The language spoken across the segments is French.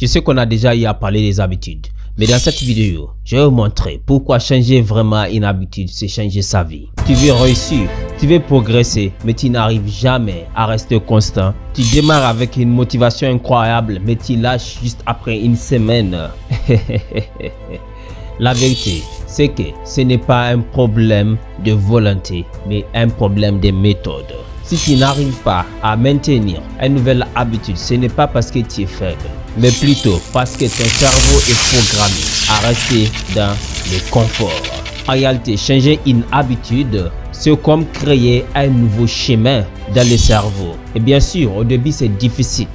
Je sais qu'on a déjà eu à parler des habitudes, mais dans cette vidéo, je vais vous montrer pourquoi changer vraiment une habitude, c'est changer sa vie. Tu veux réussir, tu veux progresser, mais tu n'arrives jamais à rester constant. Tu démarres avec une motivation incroyable, mais tu lâches juste après une semaine. La vérité, c'est que ce n'est pas un problème de volonté, mais un problème de méthode. Si tu n'arrives pas à maintenir une nouvelle habitude, ce n'est pas parce que tu es faible, mais plutôt parce que ton cerveau est programmé à rester dans le confort. En réalité, changer une habitude, c'est comme créer un nouveau chemin dans le cerveau. Et bien sûr, au début, c'est difficile,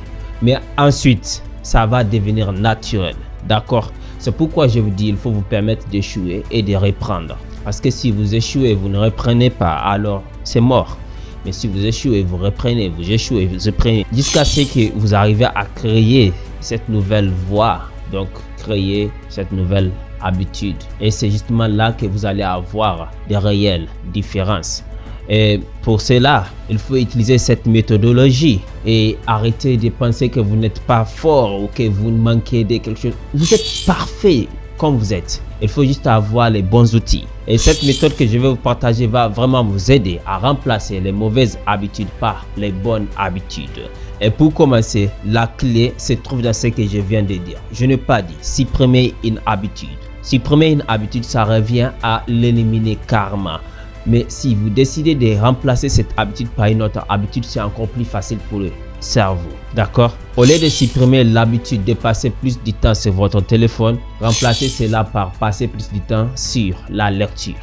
mais ensuite, ça va devenir naturel. D'accord? C'est pourquoi je vous dis, il faut vous permettre d'échouer et de reprendre. Parce que si vous échouez, vous ne reprenez pas, alors c'est mort. Mais si vous échouez, vous reprenez, vous échouez, vous reprenez, jusqu'à ce que vous arrivez à créer cette nouvelle voie, donc créer cette nouvelle habitude. Et c'est justement là que vous allez avoir des réelles différences. Et pour cela, il faut utiliser cette méthodologie et arrêter de penser que vous n'êtes pas fort ou que vous manquez de quelque chose. Vous êtes parfait comme vous êtes. Il faut juste avoir les bons outils. Et cette méthode que je vais vous partager va vraiment vous aider à remplacer les mauvaises habitudes par les bonnes habitudes. Et pour commencer, la clé se trouve dans ce que je viens de dire. Je n'ai pas dit supprimer une habitude. Supprimer une habitude, ça revient à l'éliminer carrément. Mais si vous décidez de remplacer cette habitude par une autre habitude, c'est encore plus facile pour le cerveau. D'accord? Au lieu de supprimer l'habitude de passer plus de temps sur votre téléphone, remplacez cela par passer plus de temps sur la lecture.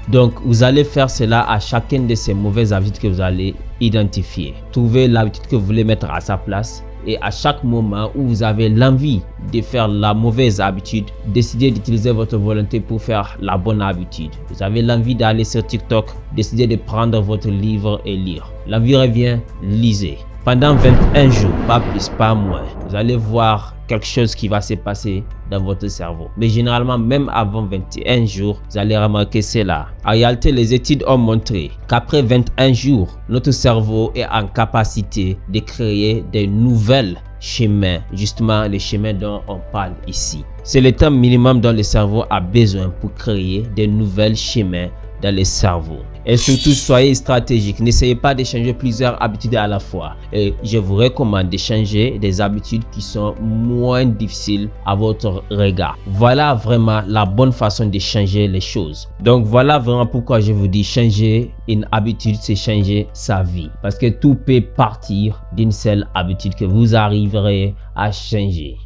Donc, vous allez faire cela à chacune de ces mauvaises habitudes que vous allez identifier. Trouvez l'habitude que vous voulez mettre à sa place. Et à chaque moment où vous avez l'envie de faire la mauvaise habitude, décidez d'utiliser votre volonté pour faire la bonne habitude. Vous avez l'envie d'aller sur TikTok, décidez de prendre votre livre et lire. L'envie revient, lisez. Pendant 21 jours, pas plus, pas moins, vous allez voir quelque chose qui va se passer dans votre cerveau. Mais généralement, même avant 21 jours, vous allez remarquer cela. En réalité, les études ont montré qu'après 21 jours, notre cerveau est en capacité de créer de nouvelles chemins, justement les chemins dont on parle ici. C'est le temps minimum dont le cerveau a besoin pour créer de nouvelles chemins dans le cerveau. Et surtout, soyez stratégique. N'essayez pas de changer plusieurs habitudes à la fois. Et je vous recommande de changer des habitudes qui sont moins difficiles à votre regard. Voilà vraiment la bonne façon de changer les choses. Donc voilà vraiment pourquoi je vous dis changer une habitude, c'est changer sa vie. Parce que tout peut partir d'une seule habitude que vous arriverez à changer.